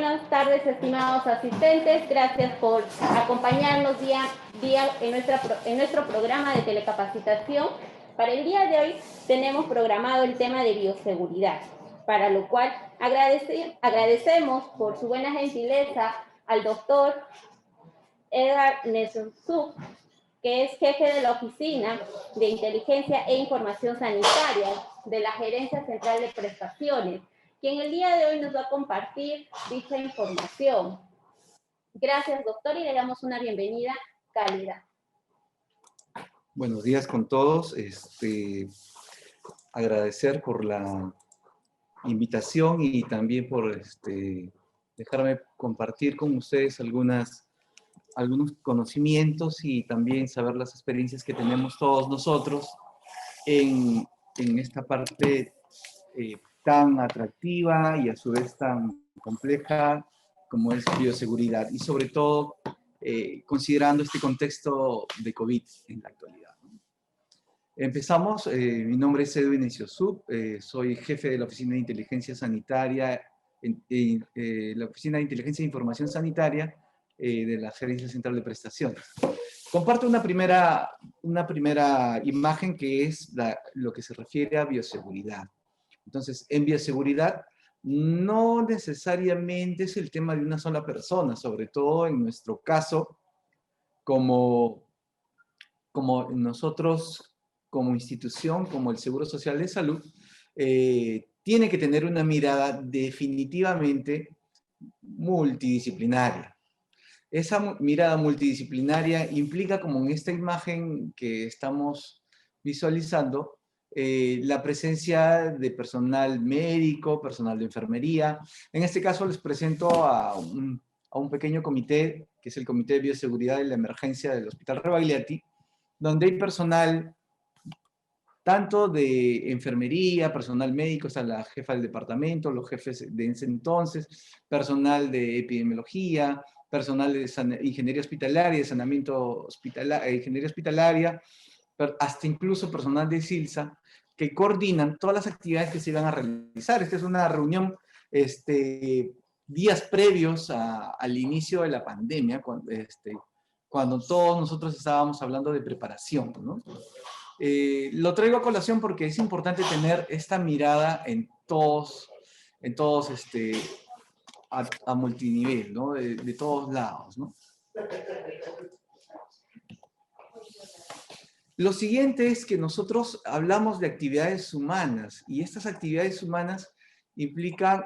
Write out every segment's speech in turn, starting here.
buenas tardes, estimados asistentes. Gracias por acompañarnos día en nuestro programa de telecapacitación. Para el día de hoy tenemos programado el tema de bioseguridad, para lo cual agradecemos por su buena gentileza al doctor Edgar Nesonsuk, que es jefe de la Oficina de Inteligencia e Información Sanitaria de la Gerencia Central de Prestaciones, quien el día de hoy nos va a compartir dicha información. Gracias, doctor, y le damos una bienvenida cálida. Buenos días con todos. Agradecer por la invitación y también por dejarme compartir con ustedes algunos conocimientos y también saber las experiencias que tenemos todos nosotros en esta parte tan atractiva y a su vez tan compleja como es bioseguridad, y sobre todo considerando este contexto de COVID en la actualidad. Empezamos. Mi nombre es Edwin Nesonsuk, soy jefe de la Oficina de Inteligencia Sanitaria, la Oficina de Inteligencia e Información Sanitaria de la Gerencia Central de Prestaciones. Comparto una primera imagen que es lo que se refiere a bioseguridad. Entonces, en bioseguridad no necesariamente es el tema de una sola persona, sobre todo en nuestro caso, como nosotros, como institución, como el Seguro Social de Salud, tiene que tener una mirada definitivamente multidisciplinaria. Esa mirada multidisciplinaria implica, como en esta imagen que estamos visualizando, la presencia de personal médico, personal de enfermería. En este caso les presento a un pequeño comité, que es el Comité de Bioseguridad y la Emergencia del Hospital Rebagliati, donde hay personal tanto de enfermería, personal médico, está la jefa del departamento, los jefes de ese entonces, personal de epidemiología, personal de ingeniería hospitalaria, de saneamiento ingeniería hospitalaria, hasta incluso personal de SILSA, que coordinan todas las actividades que se iban a realizar. Esta es una reunión días previos al inicio de la pandemia, cuando todos nosotros estábamos hablando de preparación, ¿no? Lo traigo a colación porque es importante tener esta mirada en todos a multinivel, ¿no? De todos lados, ¿no? Lo siguiente es que nosotros hablamos de actividades humanas, y estas actividades humanas implican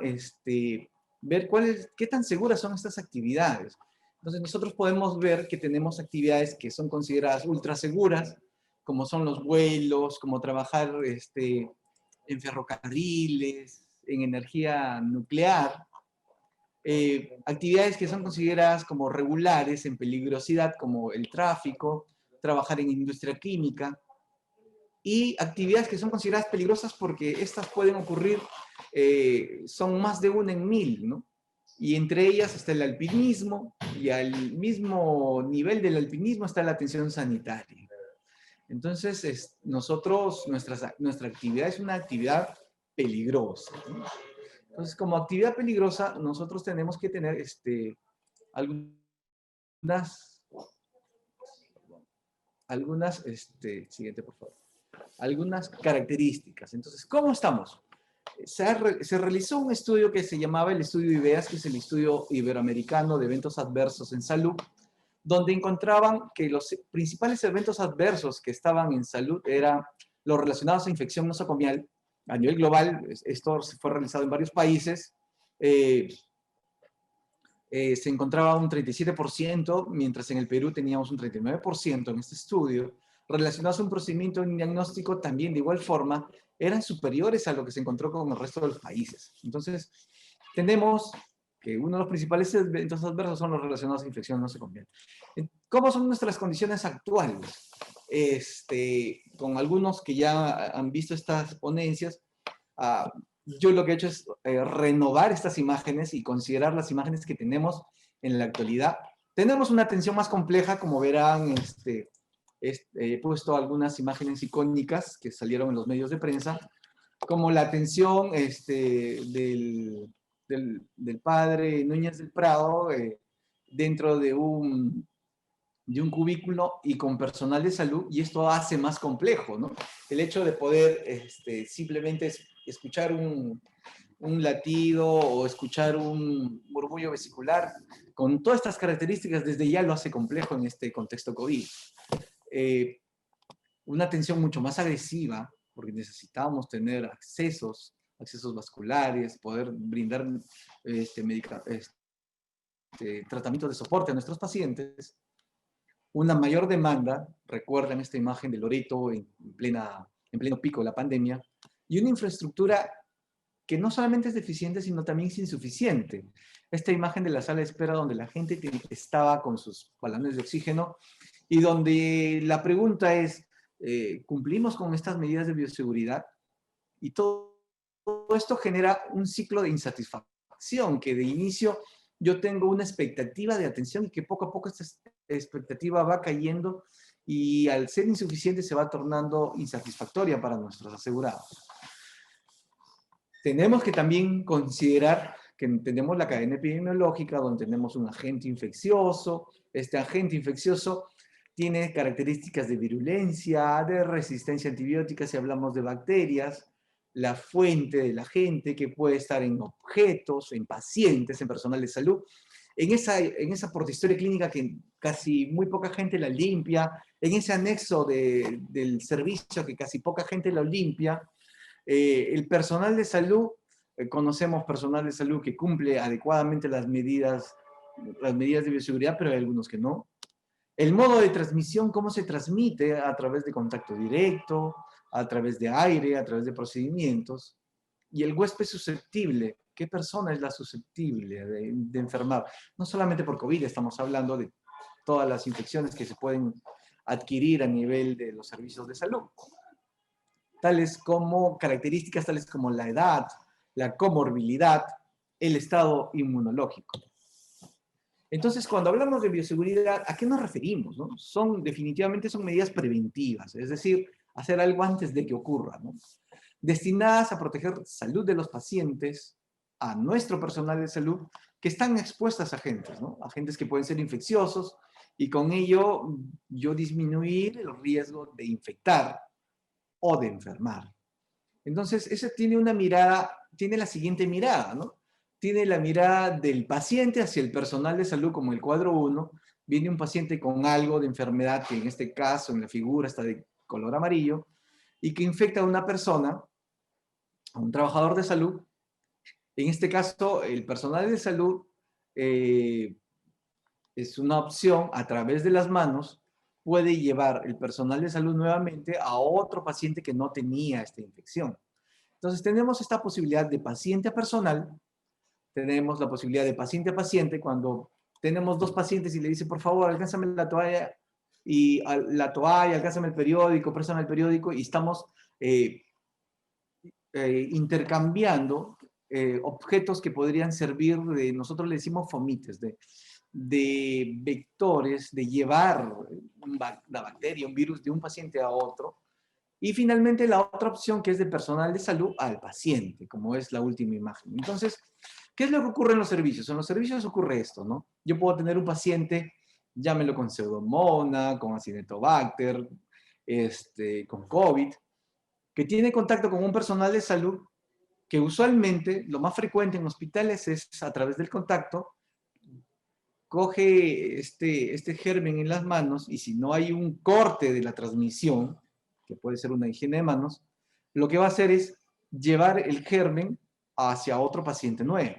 ver qué tan seguras son estas actividades. Entonces nosotros podemos ver que tenemos actividades que son consideradas ultra seguras, como son los vuelos, como trabajar en ferrocarriles, en energía nuclear. Actividades que son consideradas como regulares en peligrosidad, como el tráfico, trabajar en industria química, y actividades que son consideradas peligrosas porque estas pueden ocurrir, son más de una en 1000, ¿no? Y entre ellas está el alpinismo, y al mismo nivel del alpinismo está la atención sanitaria. Entonces, nuestra actividad es una actividad peligrosa, ¿no? Entonces, como actividad peligrosa, nosotros tenemos que tener siguiente, por favor. Algunas características. Entonces, ¿cómo estamos? Se realizó un estudio que se llamaba el estudio IBEAS, que es el estudio iberoamericano de eventos adversos en salud, donde encontraban que los principales eventos adversos que estaban en salud eran los relacionados a infección nosocomial. A nivel global, esto se fue realizado en varios países. Se encontraba un 37%, mientras en el Perú teníamos un 39% en este estudio. Relacionados a un procedimiento diagnóstico también de igual forma, eran superiores a lo que se encontró con el resto de los países. Entonces, tenemos que uno de los principales eventos adversos son los relacionados a infección nosocomial. ¿Cómo son nuestras condiciones actuales? Con algunos que ya han visto estas ponencias, yo lo que he hecho es renovar estas imágenes y considerar las imágenes que tenemos en la actualidad. Tenemos una atención más compleja, como verán, he puesto algunas imágenes icónicas que salieron en los medios de prensa, como la atención del del padre Núñez del Prado dentro de un cubículo y con personal de salud, y esto hace más complejo, ¿no? El hecho de poder simplemente escuchar un latido o escuchar un murmullo vesicular, con todas estas características, desde ya lo hace complejo en este contexto COVID. Una atención mucho más agresiva, porque necesitamos tener accesos vasculares, poder brindar tratamientos de soporte a nuestros pacientes. Una mayor demanda, recuerden esta imagen de Loreto en pleno pico de la pandemia, y una infraestructura que no solamente es deficiente, sino también es insuficiente. Esta imagen de la sala de espera donde la gente estaba con sus balones de oxígeno y donde la pregunta es, ¿cumplimos con estas medidas de bioseguridad? Y todo esto genera un ciclo de insatisfacción, que de inicio yo tengo una expectativa de atención y que poco a poco esta expectativa va cayendo y al ser insuficiente se va tornando insatisfactoria para nuestros asegurados. Tenemos que también considerar que tenemos la cadena epidemiológica donde tenemos un agente infeccioso. Este agente infeccioso tiene características de virulencia, de resistencia antibiótica si hablamos de bacterias, la fuente del agente que puede estar en objetos, en pacientes, en personal de salud. En esa portahistoria clínica que casi muy poca gente la limpia, en ese anexo del servicio que casi poca gente lo limpia, el personal de salud, conocemos personal de salud que cumple adecuadamente las medidas de bioseguridad, pero hay algunos que no. El modo de transmisión, cómo se transmite a través de contacto directo, a través de aire, a través de procedimientos. Y el huésped susceptible, ¿qué persona es la susceptible de enfermar? No solamente por COVID, estamos hablando de todas las infecciones que se pueden adquirir a nivel de los servicios de salud. Características tales como la edad, la comorbilidad, el estado inmunológico. Entonces, cuando hablamos de bioseguridad, ¿a qué nos referimos? ¿No? Definitivamente son medidas preventivas, es decir, hacer algo antes de que ocurra, ¿no? Destinadas a proteger salud de los pacientes, a nuestro personal de salud, que están expuestas a agentes, ¿no? Agentes que pueden ser infecciosos, y con ello yo disminuir el riesgo de infectar o de enfermar. Entonces, ese tiene la siguiente mirada, ¿no? Tiene la mirada del paciente hacia el personal de salud, como el cuadro 1. Viene un paciente con algo de enfermedad, que en este caso, en la figura, está de color amarillo, y que infecta a una persona, a un trabajador de salud. En este caso, el personal de salud es una opción, a través de las manos, puede llevar el personal de salud nuevamente a otro paciente que no tenía esta infección. Entonces, tenemos esta posibilidad de paciente a personal, tenemos la posibilidad de paciente a paciente, cuando tenemos dos pacientes y le dice, por favor, alcánzame la toalla, alcánzame el periódico, préstame el periódico, y estamos intercambiando objetos que podrían servir nosotros le decimos fomites, de vectores, de llevar una bacteria, un virus de un paciente a otro. Y finalmente la otra opción, que es de personal de salud al paciente, como es la última imagen. Entonces, ¿qué es lo que ocurre en los servicios? En los servicios ocurre esto, ¿no? Yo puedo tener un paciente, llámelo con Pseudomonas, con Acinetobacter, con COVID, que tiene contacto con un personal de salud que usualmente, lo más frecuente en hospitales es a través del contacto, coge este germen en las manos, y si no hay un corte de la transmisión, que puede ser una higiene de manos, lo que va a hacer es llevar el germen hacia otro paciente nuevo.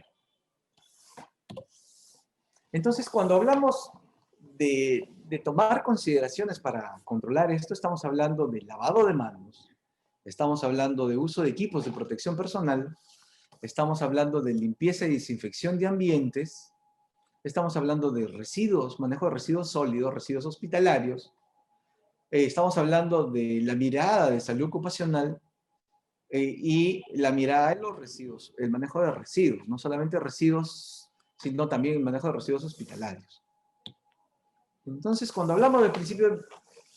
Entonces, cuando hablamos de tomar consideraciones para controlar esto, estamos hablando de lavado de manos, estamos hablando de uso de equipos de protección personal, estamos hablando de limpieza y desinfección de ambientes, estamos hablando de residuos, manejo de residuos sólidos, residuos hospitalarios, estamos hablando de la mirada de salud ocupacional y la mirada de los residuos, el manejo de residuos, no solamente residuos, sino también el manejo de residuos hospitalarios. Entonces, cuando hablamos del principio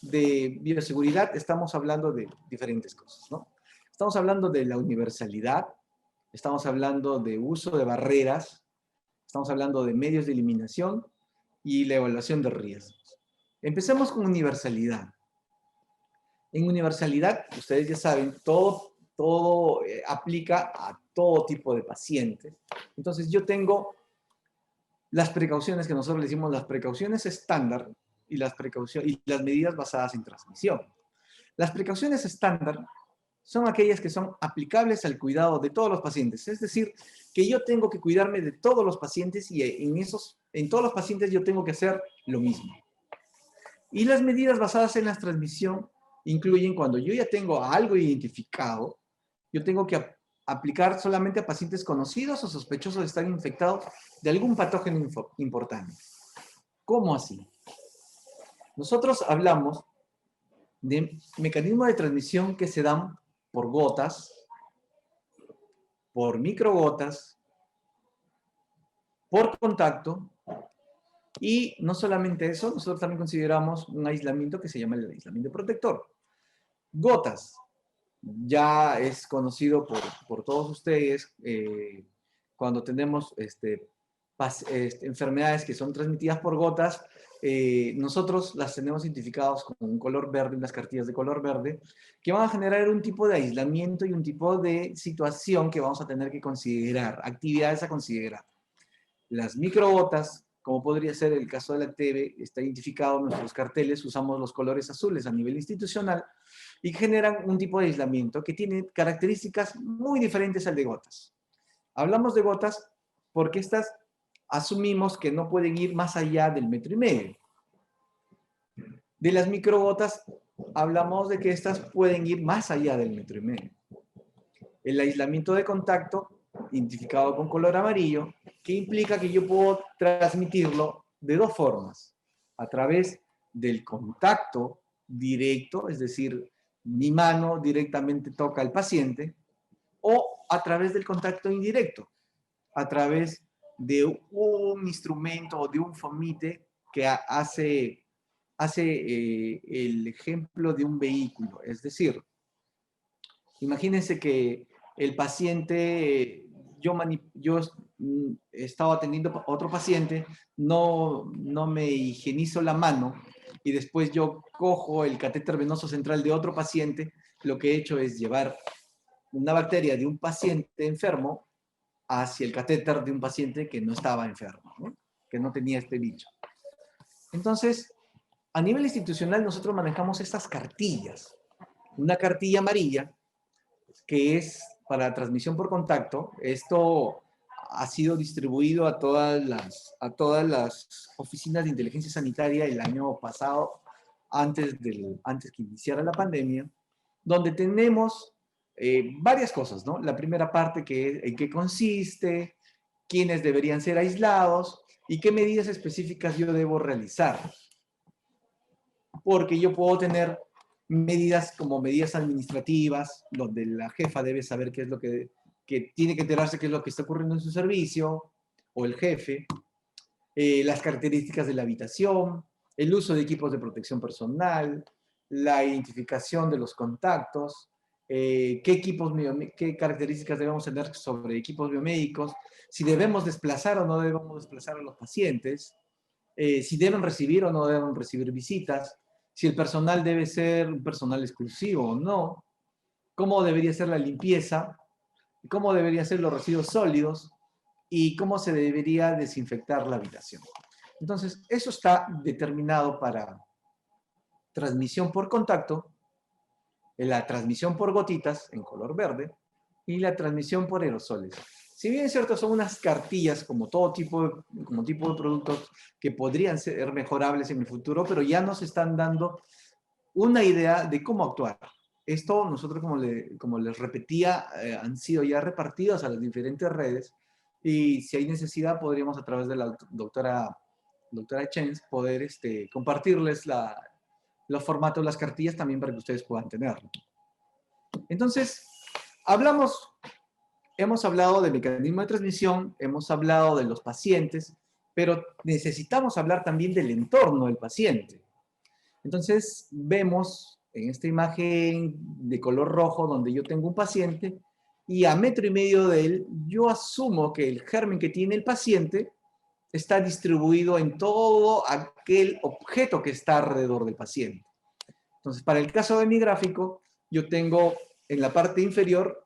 de bioseguridad, estamos hablando de diferentes cosas, ¿no? Estamos hablando de la universalidad, estamos hablando de uso de barreras, estamos hablando de medios de eliminación y la evaluación de riesgos. Empecemos con universalidad. En universalidad, ustedes ya saben, todo aplica a todo tipo de pacientes. Entonces yo tengo las precauciones que nosotros le decimos las precauciones estándar y las medidas basadas en transmisión. Las precauciones estándar son aquellas que son aplicables al cuidado de todos los pacientes. Es decir, que yo tengo que cuidarme de todos los pacientes y en todos los pacientes yo tengo que hacer lo mismo. Y las medidas basadas en la transmisión incluyen cuando yo ya tengo algo identificado, yo tengo que aplicar solamente a pacientes conocidos o sospechosos de estar infectados de algún patógeno importante. ¿Cómo así? Nosotros hablamos de mecanismos de transmisión que se dan por gotas, por microgotas, por contacto, y no solamente eso, nosotros también consideramos un aislamiento que se llama el aislamiento protector. Gotas, ya es conocido por todos ustedes cuando tenemos enfermedades que son transmitidas por gotas, nosotros las tenemos identificadas con un color verde, unas cartillas de color verde, que van a generar un tipo de aislamiento y un tipo de situación que vamos a tener que considerar, actividades a considerar. Las microgotas, como podría ser el caso de la TB, está identificado en nuestros carteles, usamos los colores azules a nivel institucional y generan un tipo de aislamiento que tiene características muy diferentes al de gotas. Hablamos de gotas porque estas asumimos que no pueden ir más allá del 1,5 metros. De las microgotas hablamos de que estas pueden ir más allá del 1,5 metros. El aislamiento de contacto, identificado con color amarillo, que implica que yo puedo transmitirlo de dos formas. A través del contacto directo, es decir, mi mano directamente toca al paciente, o a través del contacto indirecto, a través de un instrumento o de un fomite que hace el ejemplo de un vehículo. Es decir, imagínense que el paciente, yo estaba atendiendo a otro paciente, no me higienizo la mano y después yo cojo el catéter venoso central de otro paciente, lo que he hecho es llevar una bacteria de un paciente enfermo hacia el catéter de un paciente que no estaba enfermo, ¿no? Que no tenía este bicho. Entonces, a nivel institucional nosotros manejamos estas cartillas. Una cartilla amarilla que es para transmisión por contacto. Esto ha sido distribuido a todas las oficinas de inteligencia sanitaria el año pasado, antes que iniciara la pandemia, donde tenemos varias cosas, ¿no? La primera parte, en qué consiste, quiénes deberían ser aislados y qué medidas específicas yo debo realizar. Porque yo puedo tener medidas como medidas administrativas, donde la jefa debe saber qué es lo que tiene que enterarse qué es lo que está ocurriendo en su servicio, o el jefe, las características de la habitación, el uso de equipos de protección personal, la identificación de los contactos, qué características debemos tener sobre equipos biomédicos, si debemos desplazar o no debemos desplazar a los pacientes, si deben recibir o no deben recibir visitas, si el personal debe ser un personal exclusivo o no, cómo debería ser la limpieza, cómo deberían ser los residuos sólidos y cómo se debería desinfectar la habitación. Entonces, eso está determinado para transmisión por contacto, la transmisión por gotitas en color verde y la transmisión por aerosoles. Si bien es cierto, son unas cartillas como tipo de productos que podrían ser mejorables en el futuro, pero ya nos están dando una idea de cómo actuar. Esto nosotros, como les repetía, han sido ya repartidos a las diferentes redes y si hay necesidad podríamos a través de la doctora Chens poder compartirles los formatos, las cartillas también para que ustedes puedan tenerlo. Entonces, hemos hablado del mecanismo de transmisión, hemos hablado de los pacientes, pero necesitamos hablar también del entorno del paciente. Entonces, vemos en esta imagen de color rojo donde yo tengo un paciente y a 1,5 metros de él, yo asumo que el germen que tiene el paciente está distribuido en todo aquel objeto que está alrededor del paciente. Entonces, para el caso de mi gráfico, yo tengo en la parte inferior,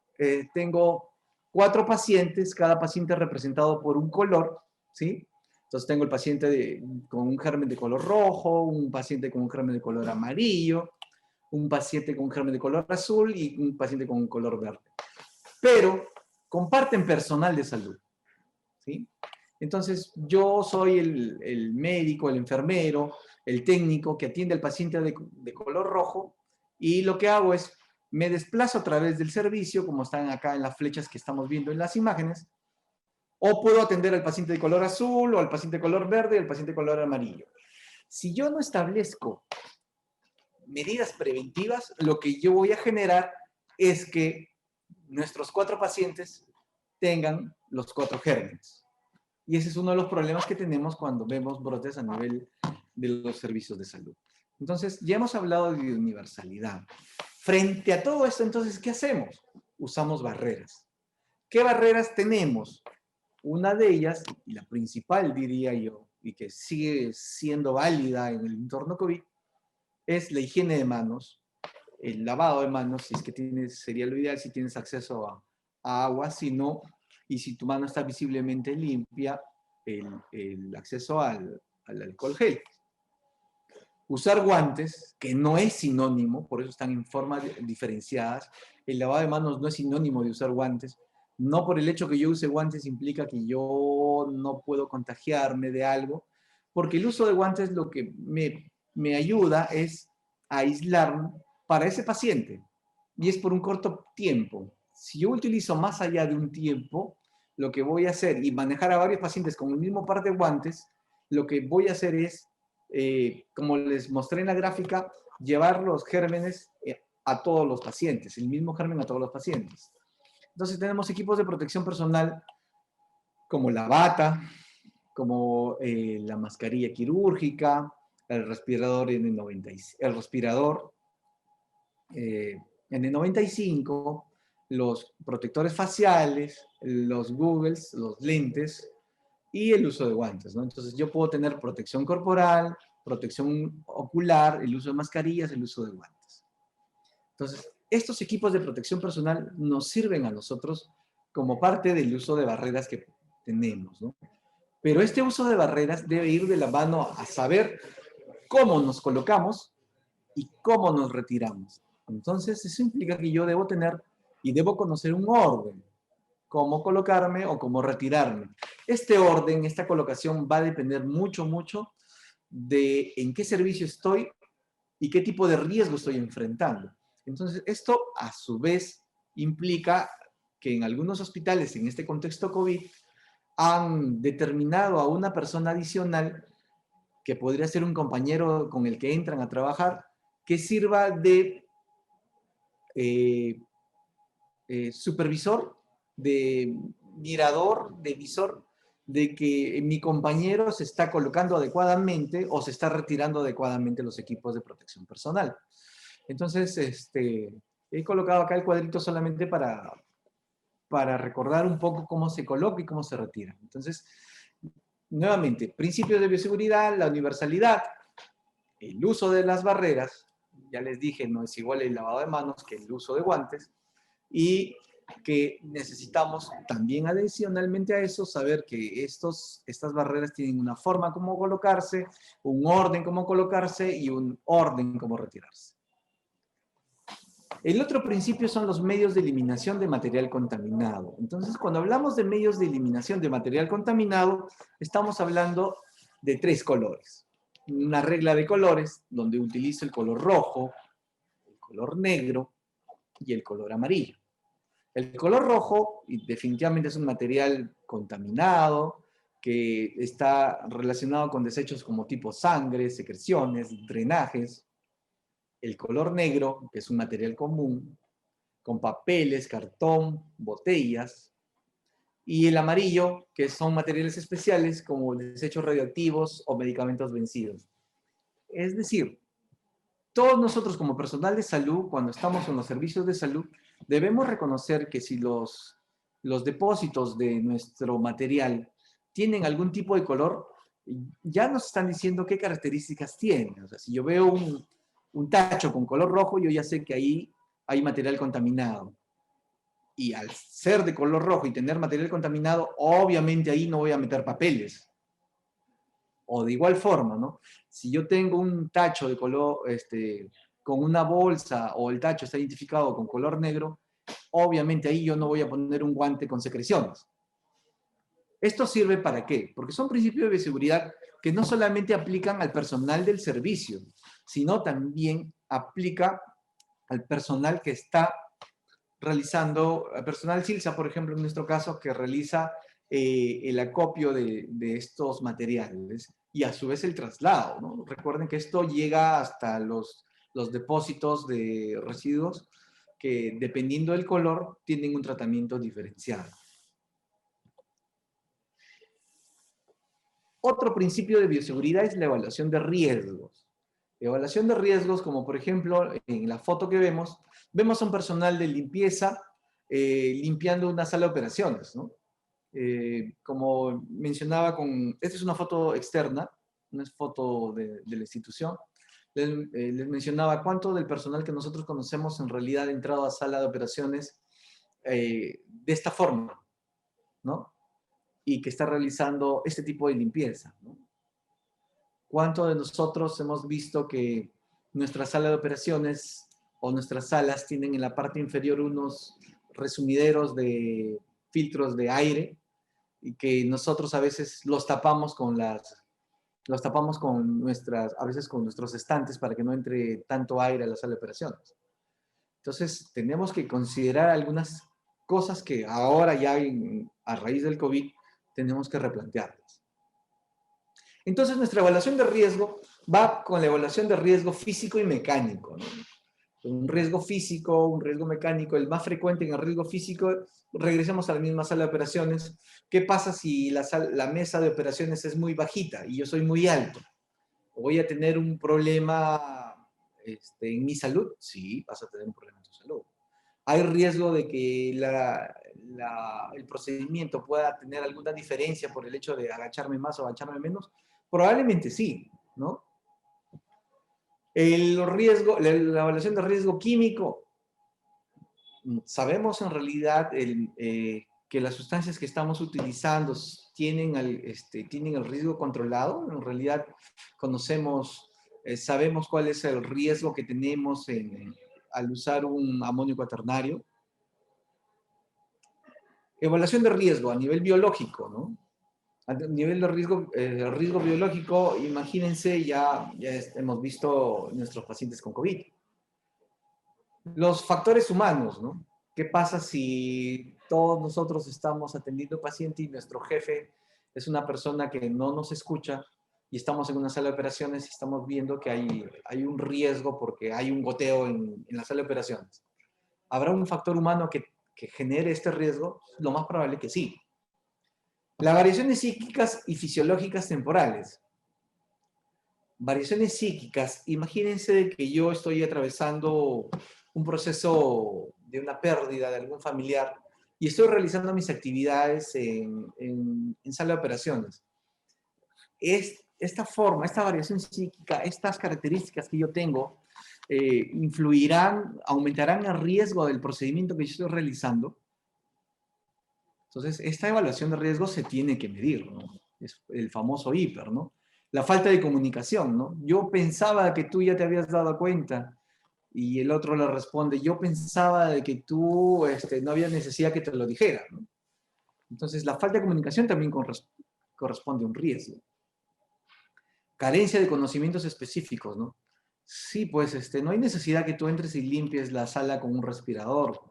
tengo 4 pacientes, cada paciente representado por un color, ¿sí? Entonces tengo el paciente con un germen de color rojo, un paciente con un germen de color amarillo, un paciente con un germen de color azul y un paciente con un color verde. Pero comparten personal de salud, ¿sí? Entonces, yo soy el médico, el enfermero, el técnico que atiende al paciente de color rojo, y lo que hago es, me desplazo a través del servicio, como están acá en las flechas que estamos viendo en las imágenes, o puedo atender al paciente de color azul, o al paciente de color verde, y al paciente de color amarillo. Si yo no establezco medidas preventivas, lo que yo voy a generar es que nuestros 4 pacientes tengan los 4 gérmenes. Y ese es uno de los problemas que tenemos cuando vemos brotes a nivel de los servicios de salud. Entonces, ya hemos hablado de universalidad. Frente a todo esto, entonces, ¿qué hacemos? Usamos barreras. ¿Qué barreras tenemos? Una de ellas, y la principal diría yo, y que sigue siendo válida en el entorno COVID, es la higiene de manos, el lavado de manos, si es que tienes, sería lo ideal si tienes acceso a agua, si no, y si tu mano está visiblemente limpia, el acceso al alcohol gel. Usar guantes, que no es sinónimo, por eso están en formas diferenciadas. El lavado de manos no es sinónimo de usar guantes. No por el hecho que yo use guantes implica que yo no puedo contagiarme de algo, porque el uso de guantes lo que me ayuda es a aislarme para ese paciente, y es por un corto tiempo. Si yo utilizo más allá de un tiempo, lo que voy a hacer, y manejar a varios pacientes con el mismo par de guantes, lo que voy a hacer es, como les mostré en la gráfica, llevar los gérmenes a todos los pacientes, el mismo germen a todos los pacientes. Entonces tenemos equipos de protección personal como la bata, como la mascarilla quirúrgica, el respirador N95, el respirador N95, los protectores faciales, los goggles, los lentes y el uso de guantes, ¿no? Entonces yo puedo tener protección corporal, protección ocular, el uso de mascarillas, el uso de guantes. Entonces, estos equipos de protección personal nos sirven a nosotros como parte del uso de barreras que tenemos, ¿no? Pero este uso de barreras debe ir de la mano a saber cómo nos colocamos y cómo nos retiramos. Entonces, eso implica que yo debo tener y debo conocer un orden, cómo colocarme o cómo retirarme. Este orden, esta colocación va a depender mucho, mucho de en qué servicio estoy y qué tipo de riesgo estoy enfrentando. Entonces, esto a su vez implica que en algunos hospitales, en este contexto COVID, han determinado a una persona adicional, que podría ser un compañero con el que entran a trabajar, que sirva de supervisor, de mirador, de visor, de que mi compañero se está colocando adecuadamente o se está retirando adecuadamente los equipos de protección personal. Entonces, he colocado acá el cuadrito solamente para recordar un poco cómo se coloca y cómo se retira. Entonces, nuevamente, principios de bioseguridad, la universalidad, el uso de las barreras, ya les dije, no es igual el lavado de manos que el uso de guantes, y que necesitamos también adicionalmente a eso saber que estas barreras tienen una forma como colocarse, un orden como colocarse y un orden como retirarse. El otro principio son los medios de eliminación de material contaminado. Entonces, cuando hablamos de medios de eliminación de material contaminado, estamos hablando de 3 colores. Una regla de colores donde utilizo el color rojo, el color negro y el color amarillo. El color rojo definitivamente es un material contaminado que está relacionado con desechos como tipo sangre, secreciones, drenajes. El color negro, que es un material común, con papeles, cartón, botellas. Y el amarillo, que son materiales especiales como desechos radioactivos o medicamentos vencidos. Es decir, todos nosotros como personal de salud, cuando estamos en los servicios de salud, debemos reconocer que si los depósitos de nuestro material tienen algún tipo de color, ya nos están diciendo qué características tienen. O sea, si yo veo un tacho con color rojo, yo ya sé que ahí hay material contaminado. Y al ser de color rojo y tener material contaminado, obviamente ahí no voy a meter papeles. O de igual forma, ¿no? Si yo tengo un tacho de color, con una bolsa, o el tacho está identificado con color negro, obviamente ahí yo no voy a poner un guante con secreciones. ¿Esto sirve para qué? Porque son principios de bioseguridad que no solamente aplican al personal del servicio, sino también aplica al personal que está realizando, al personal SILSA, por ejemplo, en nuestro caso, que realiza el acopio de estos materiales y a su vez el traslado, ¿no? Recuerden que esto llega hasta los depósitos de residuos que, dependiendo del color, tienen un tratamiento diferenciado. Otro principio de bioseguridad es la evaluación de riesgos. Evaluación de riesgos, como por ejemplo en la foto que vemos a un personal de limpieza limpiando una sala de operaciones, ¿no? Como mencionaba, esta es una foto externa, una foto de la institución. Les mencionaba cuánto del personal que nosotros conocemos en realidad ha entrado a sala de operaciones de esta forma, ¿no? Y que está realizando este tipo de limpieza, ¿no? ¿Cuánto de nosotros hemos visto que nuestra sala de operaciones o nuestras salas tienen en la parte inferior unos resumideros de filtros de aire y que nosotros a veces los tapamos con a veces con nuestros estantes para que no entre tanto aire a la sala de operaciones? Entonces, tenemos que considerar algunas cosas que ahora ya a raíz del COVID tenemos que replantearlas. Entonces, nuestra evaluación de riesgo va con la evaluación de riesgo físico y mecánico, ¿no? Un riesgo físico, un riesgo mecánico, el más frecuente en el riesgo físico, regresemos a la misma sala de operaciones. ¿Qué pasa si la mesa de operaciones es muy bajita y yo soy muy alto? ¿Voy a tener un problema en mi salud? Sí, vas a tener un problema en tu salud. ¿Hay riesgo de que el procedimiento pueda tener alguna diferencia por el hecho de agacharme más o agacharme menos? Probablemente sí, ¿no? La evaluación de riesgo químico. Sabemos en realidad que las sustancias que estamos utilizando tienen el riesgo controlado. En realidad sabemos cuál es el riesgo que tenemos al usar un amonio cuaternario. Evaluación de riesgo a nivel biológico, ¿no? A nivel de riesgo biológico, imagínense, ya hemos visto nuestros pacientes con COVID. Los factores humanos, ¿no? ¿Qué pasa si todos nosotros estamos atendiendo paciente y nuestro jefe es una persona que no nos escucha y estamos en una sala de operaciones y estamos viendo que hay un riesgo porque hay un goteo en la sala de operaciones? ¿Habrá un factor humano que genere este riesgo? Lo más probable que sí. Las variaciones psíquicas y fisiológicas temporales. Variaciones psíquicas. Imagínense que yo estoy atravesando un proceso de una pérdida de algún familiar y estoy realizando mis actividades en sala de operaciones. Esta variación psíquica, estas características que yo tengo, aumentarán el riesgo del procedimiento que yo estoy realizando. Entonces, esta evaluación de riesgo se tiene que medir, ¿no? Es el famoso hiper, ¿no? La falta de comunicación, ¿no? Yo pensaba que tú ya te habías dado cuenta y el otro le responde, yo pensaba de que tú no había necesidad que te lo dijera, ¿no? Entonces, la falta de comunicación también corresponde a un riesgo. Carencia de conocimientos específicos, ¿no? Sí, pues no hay necesidad que tú entres y limpies la sala con un respirador.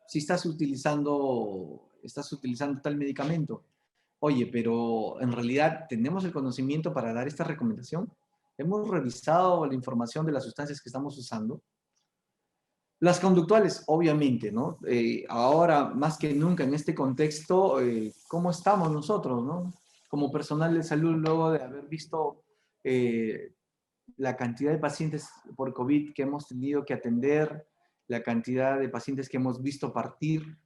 Si estás utilizando tal medicamento. Oye, pero en realidad tenemos el conocimiento para dar esta recomendación. Hemos revisado la información de las sustancias que estamos usando. Las conductuales, obviamente, ¿no? Ahora, más que nunca en este contexto, ¿cómo estamos nosotros, no? Como personal de salud, luego de haber visto la cantidad de pacientes por COVID que hemos tenido que atender, la cantidad de pacientes que hemos visto partir,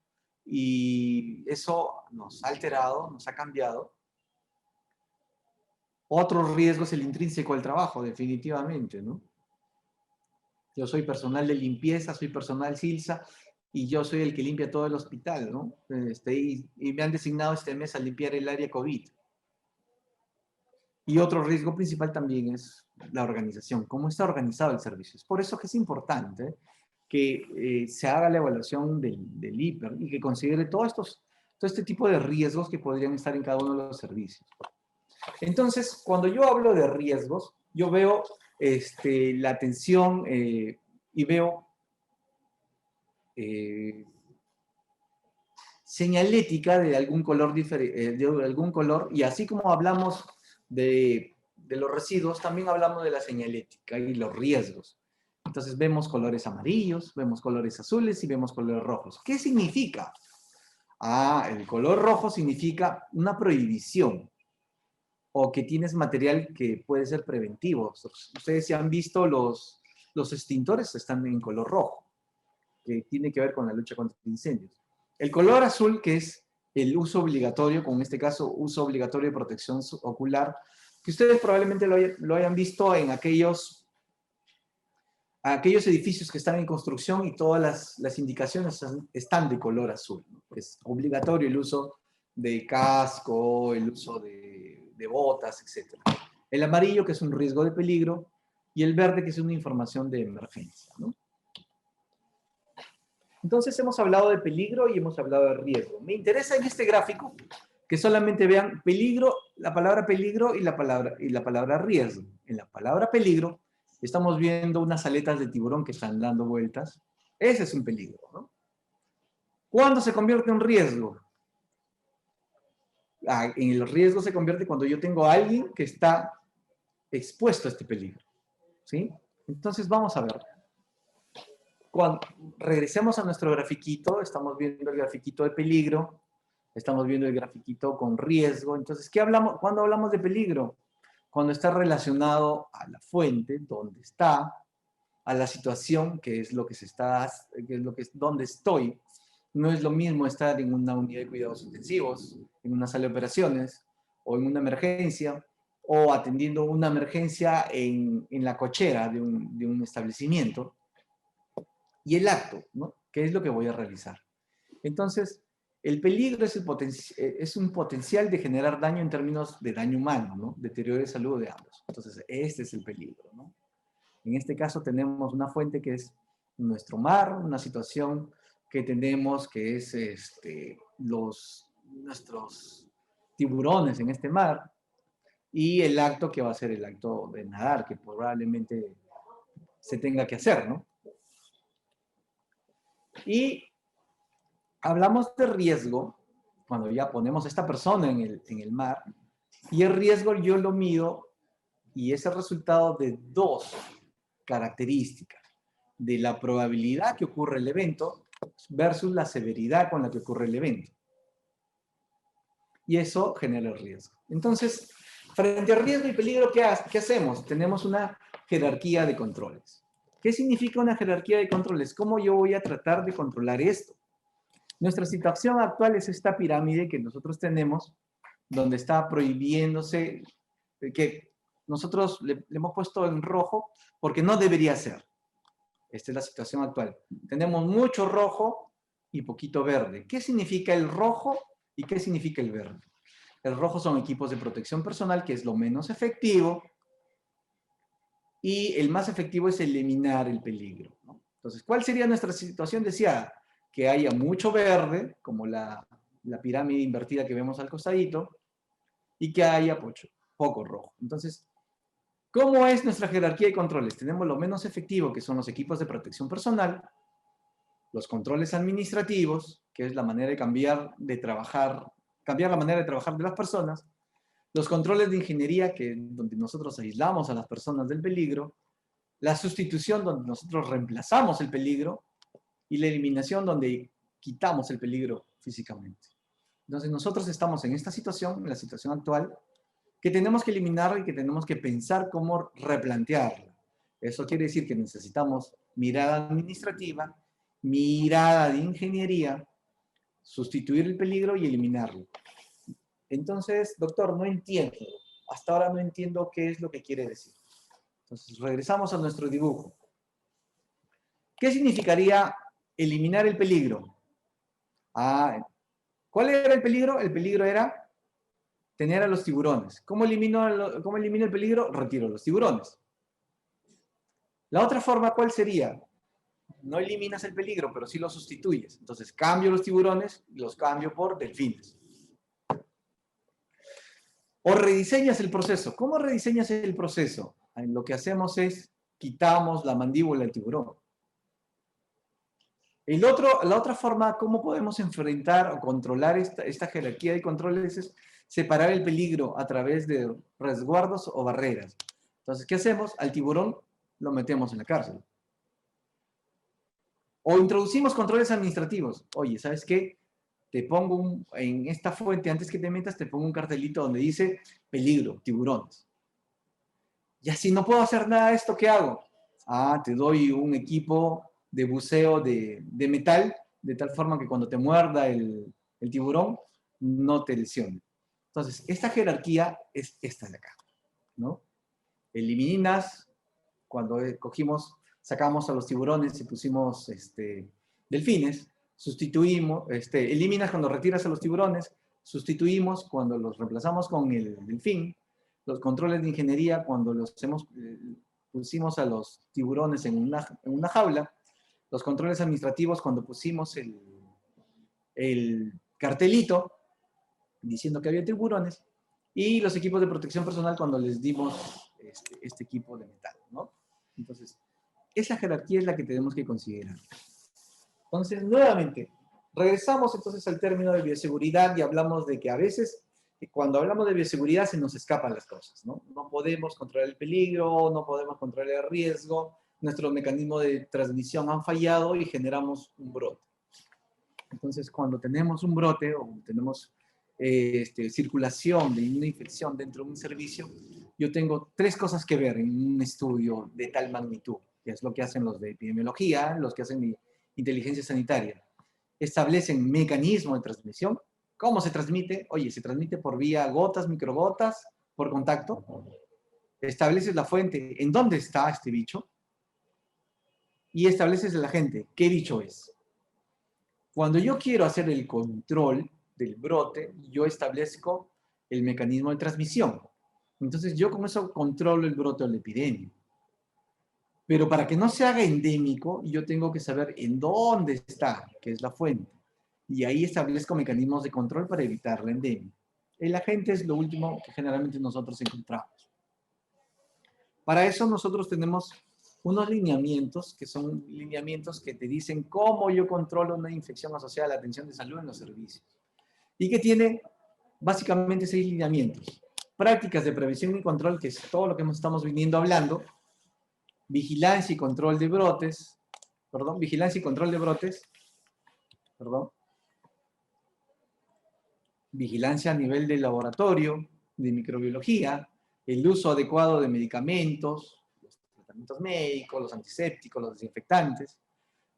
y eso nos ha alterado, nos ha cambiado. Otro riesgo es el intrínseco al trabajo, definitivamente, ¿no? Yo soy personal de limpieza, soy personal SILSA, y yo soy el que limpia todo el hospital, ¿no? Y me han designado este mes a limpiar el área COVID. Y otro riesgo principal también es la organización, cómo está organizado el servicio. Es por eso que es importante que se haga la evaluación del IPER y que considere todo este tipo de riesgos que podrían estar en cada uno de los servicios. Entonces, cuando yo hablo de riesgos, yo veo la atención y veo señalética de algún color y así como hablamos de los residuos, también hablamos de la señalética y los riesgos. Entonces vemos colores amarillos, vemos colores azules y vemos colores rojos. ¿Qué significa? El color rojo significa una prohibición o que tienes material que puede ser preventivo. Ustedes si han visto los extintores están en color rojo, que tiene que ver con la lucha contra incendios. El color azul, que es el uso obligatorio, con este caso uso obligatorio de protección ocular, que ustedes probablemente lo hayan visto en aquellos edificios que están en construcción y todas las indicaciones están de color azul, ¿no? Es obligatorio el uso de casco, el uso de botas, etc. El amarillo, que es un riesgo de peligro, y el verde, que es una información de emergencia, ¿no? Entonces hemos hablado de peligro y hemos hablado de riesgo. Me interesa en este gráfico que solamente vean peligro, la palabra peligro y la palabra riesgo. En la palabra peligro estamos viendo unas aletas de tiburón que están dando vueltas. Ese es un peligro, ¿no? ¿Cuándo se convierte en riesgo? En el riesgo se convierte cuando yo tengo a alguien que está expuesto a este peligro, ¿sí? Entonces vamos a ver. Cuando regresemos a nuestro grafiquito, estamos viendo el grafiquito de peligro, estamos viendo el grafiquito con riesgo. Entonces, ¿qué hablamos? ¿Cuándo hablamos de peligro? Cuando está relacionado a la fuente, donde está, a la situación, que es lo que se está, que es lo que es, donde estoy. No es lo mismo estar en una unidad de cuidados intensivos, en una sala de operaciones, o en una emergencia, o atendiendo una emergencia en la cochera de un establecimiento. Y el acto, ¿no? ¿Qué es lo que voy a realizar? Entonces, el peligro es un potencial de generar daño en términos de daño humano, ¿no? Deterioro de salud de ambos. Entonces, este es el peligro, ¿no? En este caso tenemos una fuente que es nuestro mar, una situación que tenemos que es nuestros tiburones en este mar, y el acto que va a ser el acto de nadar, que probablemente se tenga que hacer, ¿no? Y hablamos de riesgo cuando ya ponemos a esta persona en el mar, y el riesgo yo lo mido y es el resultado de dos características: de la probabilidad que ocurre el evento versus la severidad con la que ocurre el evento. Y eso genera el riesgo. Entonces, frente a riesgo y peligro, ¿qué hacemos? Tenemos una jerarquía de controles. ¿Qué significa una jerarquía de controles? ¿Cómo yo voy a tratar de controlar esto? Nuestra situación actual es esta pirámide que nosotros tenemos, donde está prohibiéndose, que nosotros le hemos puesto en rojo porque no debería ser. Esta es la situación actual. Tenemos mucho rojo y poquito verde. ¿Qué significa el rojo y qué significa el verde? El rojo son equipos de protección personal, que es lo menos efectivo, y el más efectivo es eliminar el peligro, ¿no? Entonces, ¿cuál sería nuestra situación deseada? Que haya mucho verde, como la pirámide invertida que vemos al costadito, y que haya poco rojo. Entonces, ¿cómo es nuestra jerarquía de controles? Tenemos lo menos efectivo, que son los equipos de protección personal, los controles administrativos, que es la manera de cambiar la manera de trabajar de las personas, los controles de ingeniería, donde nosotros aislamos a las personas del peligro, la sustitución, donde nosotros reemplazamos el peligro, y la eliminación, donde quitamos el peligro físicamente. Entonces nosotros estamos en esta situación, en la situación actual, que tenemos que eliminar y que tenemos que pensar cómo replantearla. Eso quiere decir que necesitamos mirada administrativa, mirada de ingeniería, sustituir el peligro y eliminarlo. Entonces, doctor, no entiendo. Hasta ahora no entiendo qué es lo que quiere decir. Entonces, regresamos a nuestro dibujo. ¿Qué significaría eliminar el peligro? ¿Cuál era el peligro? El peligro era tener a los tiburones. ¿Cómo elimino el peligro? Retiro los tiburones. La otra forma, ¿cuál sería? No eliminas el peligro, pero sí lo sustituyes. Entonces, cambio los tiburones y los cambio por delfines. O rediseñas el proceso. ¿Cómo rediseñas el proceso? Lo que hacemos es quitamos la mandíbula del tiburón. La otra forma, ¿cómo podemos enfrentar o controlar esta jerarquía de controles? Es separar el peligro a través de resguardos o barreras. Entonces, ¿qué hacemos? Al tiburón lo metemos en la cárcel. O introducimos controles administrativos. Oye, ¿sabes qué? Te pongo en esta fuente, antes que te metas, te pongo un cartelito donde dice peligro, tiburones. Y así no puedo hacer nada de esto, ¿qué hago? Te doy un equipo de buceo de metal, de tal forma que cuando te muerda el tiburón, no te lesione. Entonces, esta jerarquía es esta de acá, ¿no? Eliminas, cuando sacamos a los tiburones y pusimos delfines, sustituimos, eliminas cuando retiras a los tiburones, sustituimos cuando los reemplazamos con el delfín, los controles de ingeniería cuando pusimos a los tiburones en una jaula, los controles administrativos cuando pusimos el cartelito diciendo que había tiburones, y los equipos de protección personal cuando les dimos este equipo de metal, ¿no? Entonces, esa jerarquía es la que tenemos que considerar. Entonces, nuevamente, regresamos entonces al término de bioseguridad y hablamos de que a veces, cuando hablamos de bioseguridad, se nos escapan las cosas, ¿no? No podemos controlar el peligro, no podemos controlar el riesgo, nuestros mecanismos de transmisión han fallado y generamos un brote. Entonces, cuando tenemos un brote o tenemos circulación de una infección dentro de un servicio, yo tengo 3 cosas que ver en un estudio de tal magnitud, que es lo que hacen los de epidemiología, los que hacen inteligencia sanitaria. Establecen mecanismo de transmisión. ¿Cómo se transmite? Oye, se transmite por vía gotas, microgotas, por contacto. Estableces la fuente, ¿en dónde está este bicho? Y estableces el agente, ¿qué bicho es? Cuando yo quiero hacer el control del brote, yo establezco el mecanismo de transmisión. Entonces, yo con eso controlo el brote o la epidemia. Pero para que no se haga endémico, yo tengo que saber en dónde está, que es la fuente. Y ahí establezco mecanismos de control para evitar la endemia. El agente es lo último que generalmente nosotros encontramos. Para eso nosotros tenemos unos lineamientos, que son lineamientos que te dicen cómo yo controlo una infección asociada a la atención de salud en los servicios. Y que tiene básicamente 6 lineamientos. Prácticas de prevención y control, que es todo lo que estamos viniendo hablando. Vigilancia y control de brotes. Vigilancia y control de brotes. Vigilancia a nivel de laboratorio, de microbiología, el uso adecuado de medicamentos, los tratamientos médicos, los antisépticos, los desinfectantes.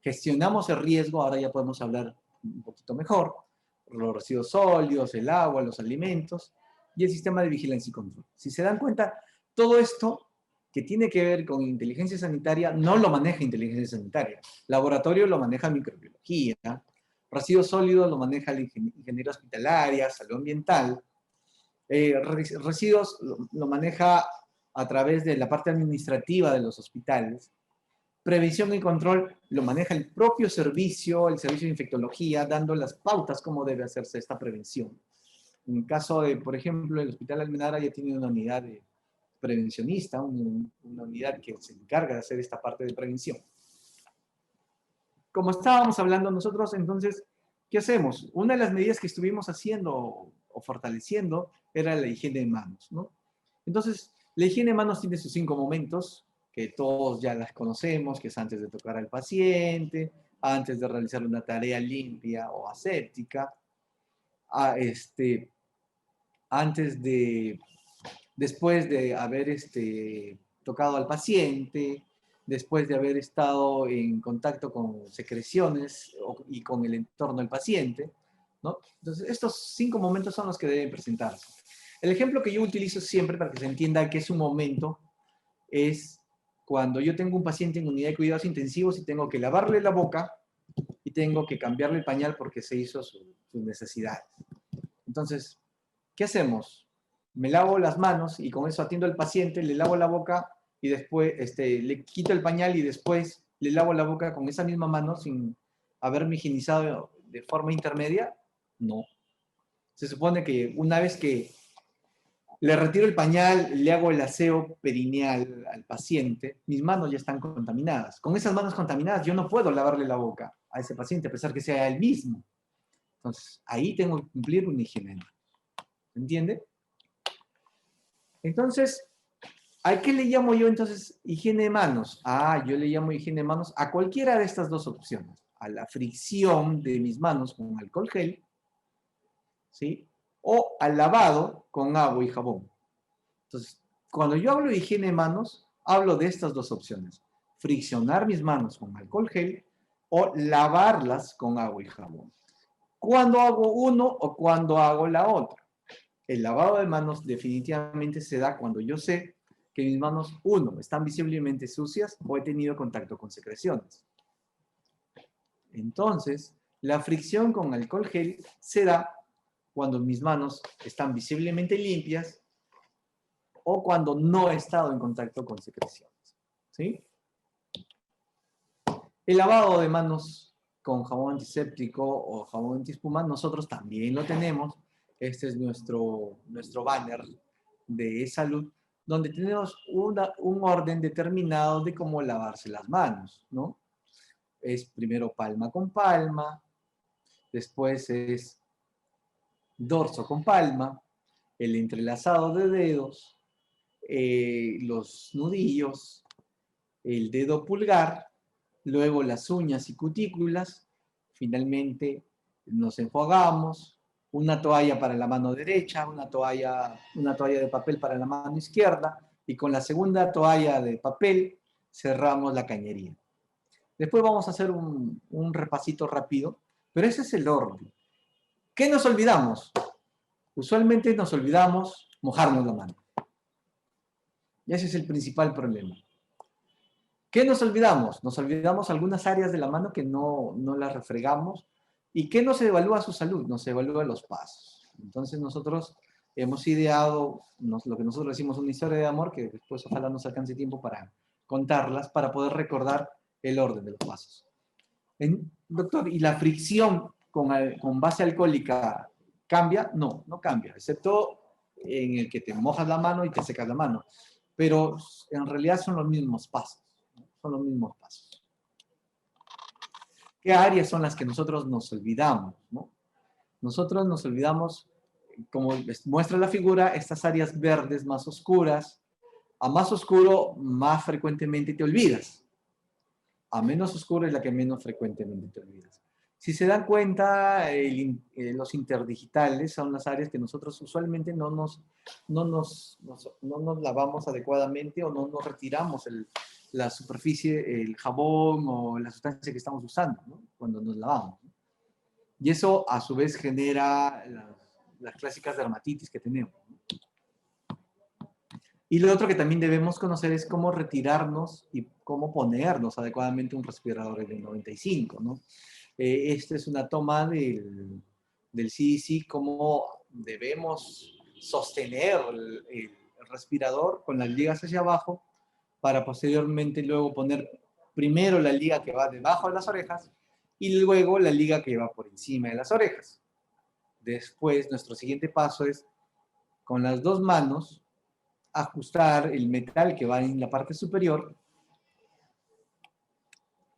Gestionamos el riesgo, ahora ya podemos hablar un poquito mejor, los residuos sólidos, el agua, los alimentos, y el sistema de vigilancia y control. Si se dan cuenta, todo esto que tiene que ver con inteligencia sanitaria no lo maneja inteligencia sanitaria. Laboratorio lo maneja microbiología, residuos sólidos lo maneja la ingeniería hospitalaria, salud ambiental, residuos lo maneja a través de la parte administrativa de los hospitales. Prevención y control lo maneja el propio servicio, el servicio de infectología, dando las pautas cómo debe hacerse esta prevención. En el caso de, por ejemplo, el Hospital Almenara ya tiene una unidad de prevencionista, una unidad que se encarga de hacer esta parte de prevención. Como estábamos hablando nosotros, entonces, ¿qué hacemos? Una de las medidas que estuvimos haciendo o fortaleciendo era la higiene de manos, ¿no? Entonces, la higiene de manos tiene sus 5 momentos, que todos ya las conocemos, que es antes de tocar al paciente, antes de realizar una tarea limpia o aséptica, antes de después de haber tocado al paciente, después de haber estado en contacto con secreciones y con el entorno del paciente, ¿no? Entonces, estos 5 momentos son los que deben presentarse. El ejemplo que yo utilizo siempre para que se entienda que es un momento es cuando yo tengo un paciente en unidad de cuidados intensivos y tengo que lavarle la boca y tengo que cambiarle el pañal porque se hizo sus necesidades. Entonces, ¿qué hacemos? Me lavo las manos y con eso atiendo al paciente, le lavo la boca y después le quito el pañal y después le lavo la boca con esa misma mano sin haberme higienizado de forma intermedia. No. Se supone que una vez que le retiro el pañal, le hago el aseo perineal al paciente, mis manos ya están contaminadas. Con esas manos contaminadas yo no puedo lavarle la boca a ese paciente, a pesar que sea él mismo. Entonces, ahí tengo que cumplir una higiene. ¿Entiende? Entonces, ¿a qué le llamo yo entonces higiene de manos? Ah, yo le llamo higiene de manos a cualquiera de estas dos opciones. A la fricción de mis manos con alcohol gel, ¿sí? O al lavado con agua y jabón. Entonces, cuando yo hablo de higiene de manos, hablo de estas dos opciones. Friccionar mis manos con alcohol gel o lavarlas con agua y jabón. ¿Cuándo hago uno o cuándo hago la otra? El lavado de manos definitivamente se da cuando yo sé que mis manos, uno, están visiblemente sucias o he tenido contacto con secreciones. Entonces, la fricción con alcohol gel se da cuando mis manos están visiblemente limpias o cuando no he estado en contacto con secreciones. ¿Sí? El lavado de manos con jabón antiséptico o jabón antiespuma, nosotros también lo tenemos. Este es nuestro banner de salud, donde tenemos un orden determinado de cómo lavarse las manos, ¿no? Es primero palma con palma, después es dorso con palma, el entrelazado de dedos, los nudillos, el dedo pulgar, luego las uñas y cutículas, finalmente nos enjuagamos, una toalla para la mano derecha, una toalla de papel para la mano izquierda, y con la segunda toalla de papel cerramos la cañería. Después vamos a hacer un repasito rápido, pero ese es el orden. ¿Qué nos olvidamos? Usualmente nos olvidamos mojarnos la mano. Y ese es el principal problema. ¿Qué nos olvidamos? Nos olvidamos algunas áreas de la mano que no las refregamos. ¿Y qué nos evalúa su salud? Nos evalúa los pasos. Entonces nosotros hemos ideado lo que nosotros decimos una historia de amor, que después ojalá nos alcance tiempo para contarlas, para poder recordar el orden de los pasos. Doctor, ¿y la fricción con base alcohólica cambia? No, no cambia, excepto en el que te mojas la mano y te secas la mano. Pero en realidad son los mismos pasos. Son los mismos pasos. ¿Qué áreas son las que nosotros nos olvidamos, ¿no? Nosotros nos olvidamos, como muestra la figura, estas áreas verdes más oscuras. A más oscuro, más frecuentemente te olvidas. A menos oscuro es la que menos frecuentemente te olvidas. Si se dan cuenta, los interdigitales son las áreas que nosotros usualmente no nos lavamos adecuadamente o no nos retiramos la superficie, el jabón o la sustancia que estamos usando, ¿no? Cuando nos lavamos, ¿no? Y eso a su vez genera las clásicas dermatitis que tenemos, ¿no? Y lo otro que también debemos conocer es cómo retirarnos y cómo ponernos adecuadamente un respirador N95, ¿no? Esta es una toma del CDC, cómo debemos sostener el respirador con las ligas hacia abajo para posteriormente luego poner primero la liga que va debajo de las orejas y luego la liga que va por encima de las orejas. Después, nuestro siguiente paso es, con las dos manos, ajustar el metal que va en la parte superior,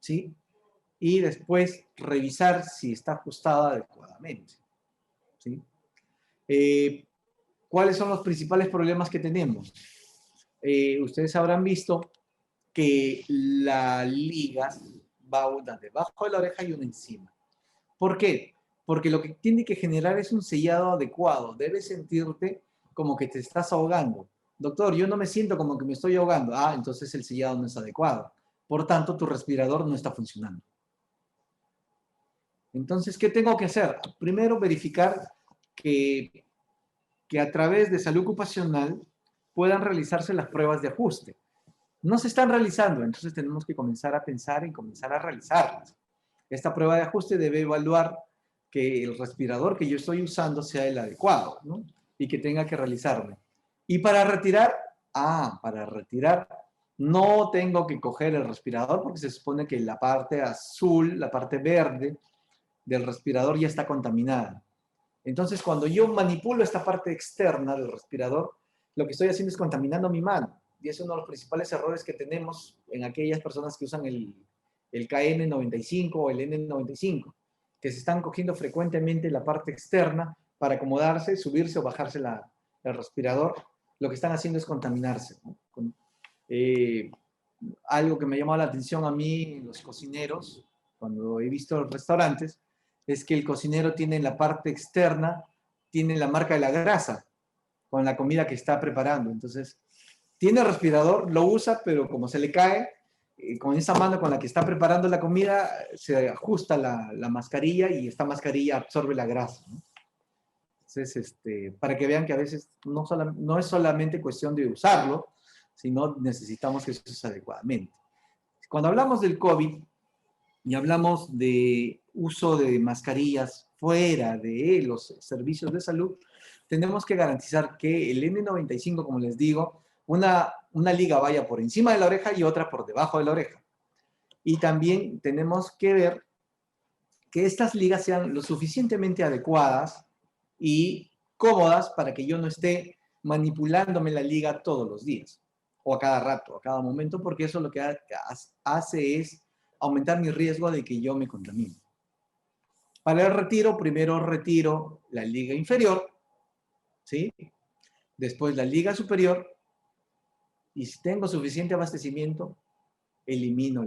¿sí? Y después revisar si está ajustada adecuadamente, ¿sí? ¿Cuáles son los principales problemas que tenemos? Ustedes habrán visto que la liga va una debajo de la oreja y una encima. ¿Por qué? Porque lo que tiene que generar es un sellado adecuado. Debes sentirte como que te estás ahogando. Doctor, yo no me siento como que me estoy ahogando. Ah, entonces el sellado no es adecuado. Por tanto, tu respirador no está funcionando. Entonces, ¿qué tengo que hacer? Primero, verificar que a través de salud ocupacional puedan realizarse las pruebas de ajuste. No se están realizando, entonces tenemos que comenzar a pensar y comenzar a realizarlas. Esta prueba de ajuste debe evaluar que el respirador que yo estoy usando sea el adecuado, ¿no? Y que tenga que realizarme. Y para retirar, no tengo que coger el respirador porque se supone que la parte azul, la parte verde del respirador ya está contaminada. Entonces, cuando yo manipulo esta parte externa del respirador, lo que estoy haciendo es contaminando mi mano. Y es uno de los principales errores que tenemos en aquellas personas que usan el KN95 o el N95, que se están cogiendo frecuentemente la parte externa para acomodarse, subirse o bajarse el respirador. Lo que están haciendo es contaminarse, ¿no? Algo que me llamó la atención a mí, los cocineros, cuando he visto los restaurantes, es que el cocinero tiene en la parte externa, tiene la marca de la grasa con la comida que está preparando. Entonces, tiene el respirador, lo usa, pero como se le cae, con esa mano con la que está preparando la comida, se ajusta la mascarilla y esta mascarilla absorbe la grasa, ¿no? Entonces, para que vean que a veces no es solamente cuestión de usarlo, sino necesitamos que se use adecuadamente. Cuando hablamos del COVID y hablamos de uso de mascarillas fuera de los servicios de salud, tenemos que garantizar que el N95, como les digo, una liga vaya por encima de la oreja y otra por debajo de la oreja. Y también tenemos que ver que estas ligas sean lo suficientemente adecuadas y cómodas para que yo no esté manipulándome la liga todos los días, o a cada rato, a cada momento, porque eso lo que hace es aumentar mi riesgo de que yo me contamine. Para el retiro, primero retiro la liga inferior, ¿sí? Después la liga superior, y si tengo suficiente abastecimiento, elimino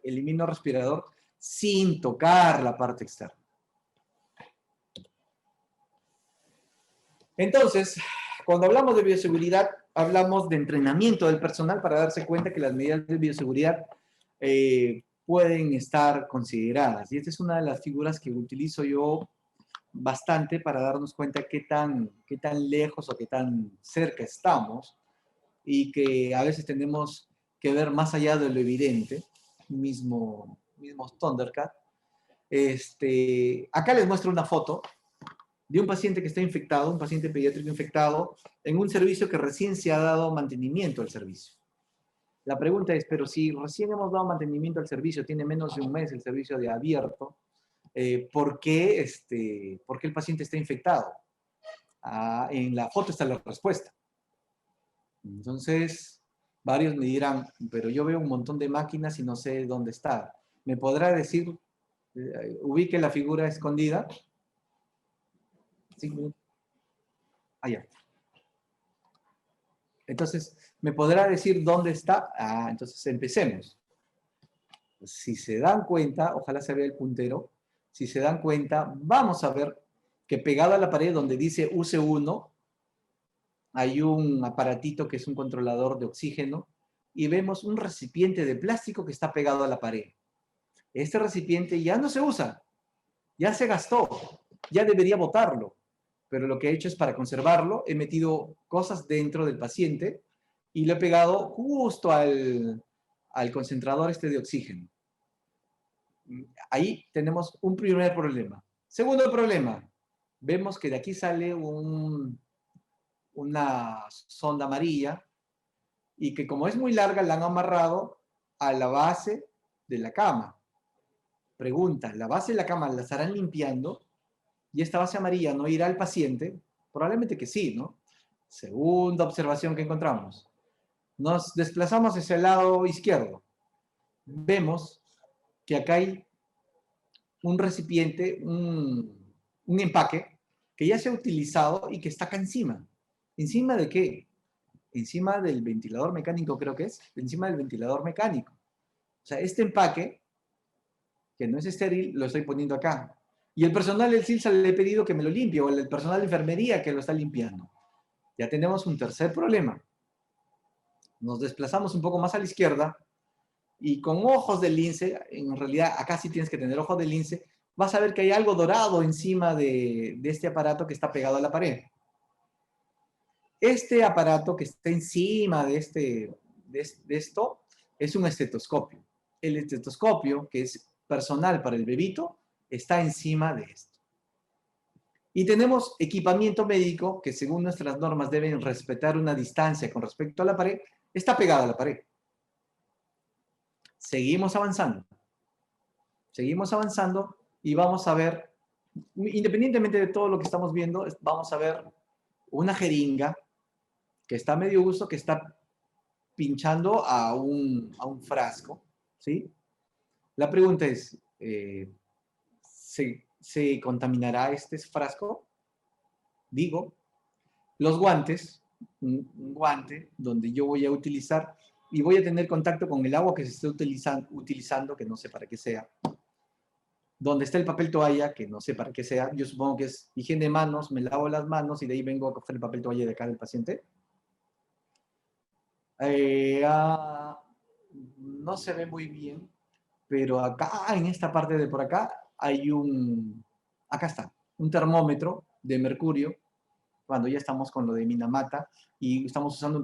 elimino el respirador sin tocar la parte externa. Entonces, cuando hablamos de bioseguridad, hablamos de entrenamiento del personal para darse cuenta que las medidas de bioseguridad pueden estar consideradas. Y esta es una de las figuras que utilizo yo bastante para darnos cuenta qué tan lejos o qué tan cerca estamos y que a veces tenemos que ver más allá de lo evidente, mismo Thundercat. Acá les muestro una foto de un paciente que está infectado, un paciente pediátrico infectado, en un servicio que recién se ha dado mantenimiento al servicio. La pregunta es, pero si recién hemos dado mantenimiento al servicio, tiene menos de un mes el servicio de abierto, ¿por qué el paciente está infectado? En la foto está la respuesta. Entonces, varios me dirán, pero yo veo un montón de máquinas y no sé dónde está. ¿Me podrá decir, ubique la figura escondida? 5 minutos. Allá. Entonces, ¿me podrá decir dónde está? Entonces empecemos. Si se dan cuenta, ojalá se vea el puntero, si se dan cuenta, vamos a ver que pegado a la pared donde dice UC1, hay un aparatito que es un controlador de oxígeno y vemos un recipiente de plástico que está pegado a la pared. Este recipiente ya no se usa, ya se gastó, ya debería botarlo. Pero lo que he hecho es para conservarlo, he metido cosas dentro del paciente y lo he pegado justo al concentrador de oxígeno. Ahí tenemos un primer problema. Segundo problema, vemos que de aquí sale una sonda amarilla y que como es muy larga la han amarrado a la base de la cama. Pregunta, ¿la base de la cama la estarán limpiando? ¿Y esta base amarilla no irá al paciente? Probablemente que sí, ¿no? Segunda observación que encontramos. Nos desplazamos hacia el lado izquierdo. Vemos que acá hay un recipiente, un empaque que ya se ha utilizado y que está acá encima. ¿Encima de qué? Encima del ventilador mecánico, creo que es. Encima del ventilador mecánico. O sea, este empaque, que no es estéril, lo estoy poniendo acá. Y el personal del CILSA le he pedido que me lo limpie, o el personal de enfermería que lo está limpiando. Ya tenemos un tercer problema. Nos desplazamos un poco más a la izquierda y con ojos de lince, en realidad acá sí tienes que tener ojos de lince, vas a ver que hay algo dorado encima de este aparato que está pegado a la pared. Este aparato que está encima de esto es un estetoscopio. El estetoscopio, que es personal para el bebito, está encima de esto. Y tenemos equipamiento médico que según nuestras normas deben respetar una distancia con respecto a la pared, está pegado a la pared. Seguimos avanzando. Seguimos avanzando y vamos a ver, independientemente de todo lo que estamos viendo, vamos a ver una jeringa que está a medio uso, que está pinchando a un frasco, ¿sí? La pregunta es, ¿se contaminará este frasco? Digo, los guantes, un guante donde yo voy a utilizar y voy a tener contacto con el agua que se está utilizando, que no sé para qué sea. Donde está el papel toalla, que no sé para qué sea. Yo supongo que es higiene de manos, me lavo las manos y de ahí vengo a coger el papel toalla de acá del paciente. No se ve muy bien, pero acá, en esta parte de por acá, hay acá está, un termómetro de mercurio, cuando ya estamos con lo de Minamata, y estamos usando un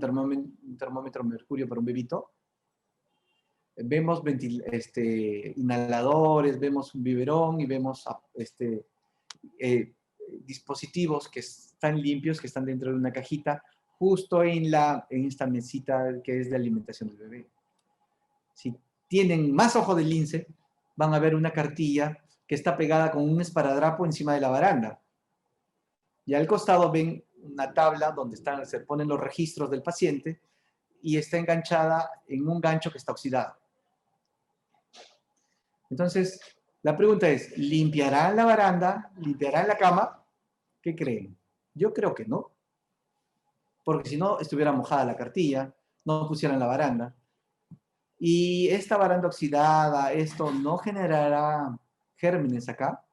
termómetro de mercurio para un bebito. Vemos inhaladores, vemos un biberón y vemos dispositivos que están limpios, que están dentro de una cajita, justo en esta mesita que es de alimentación del bebé. Si tienen más ojo de lince, van a ver una cartilla que está pegada con un esparadrapo encima de la baranda. Y al costado ven una tabla donde se ponen los registros del paciente y está enganchada en un gancho que está oxidado. Entonces, la pregunta es, ¿limpiarán la baranda? ¿Limpiarán la cama? ¿Qué creen? Yo creo que no. Porque si no, estuviera mojada la cartilla, no pusieran la baranda. Y esta baranda oxidada, esto no generará gérmenes acá.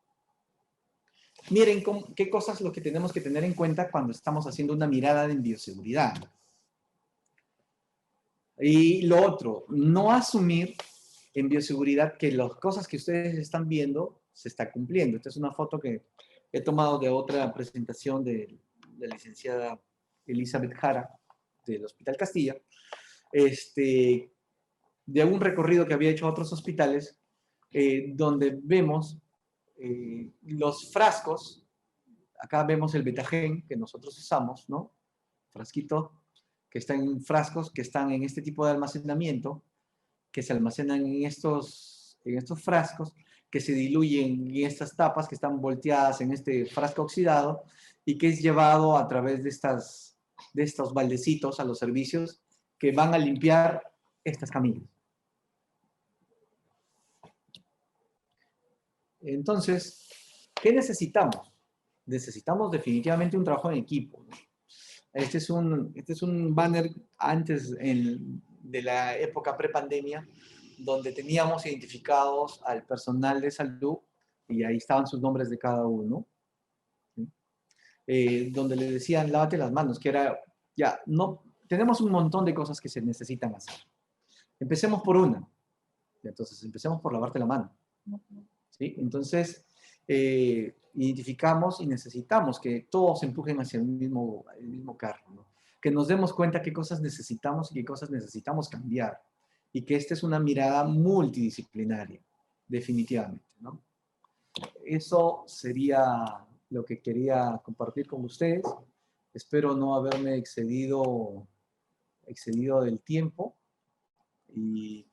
Miren qué cosas es lo que tenemos que tener en cuenta cuando estamos haciendo una mirada en bioseguridad. Y lo otro, no asumir en bioseguridad que las cosas que ustedes están viendo se está cumpliendo. Esta es una foto que he tomado de otra presentación de la licenciada Elizabeth Jara del Hospital Castilla, de un recorrido que había hecho a otros hospitales, donde vemos los frascos. Acá vemos el betagen que nosotros usamos, ¿no? Frasquito que están en frascos que están en este tipo de almacenamiento, que se almacenan en estos frascos, que se diluyen en estas tapas que están volteadas en este frasco oxidado y que es llevado a través de estos baldecitos a los servicios que van a limpiar estas camillas. Entonces, ¿qué necesitamos? Necesitamos definitivamente un trabajo en equipo, ¿no? Este es un banner antes de la época prepandemia, donde teníamos identificados al personal de salud y ahí estaban sus nombres de cada uno, ¿sí? Donde le decían, lávate las manos, que era, ya, no, tenemos un montón de cosas que se necesitan hacer. Empecemos por una. Entonces, empecemos por lavarte la mano, ¿sí? Entonces, identificamos y necesitamos que todos empujen hacia el mismo carro, ¿no? Que nos demos cuenta qué cosas necesitamos y qué cosas necesitamos cambiar. Y que esta es una mirada multidisciplinaria, definitivamente, ¿no? Eso sería lo que quería compartir con ustedes. Espero no haberme excedido del tiempo y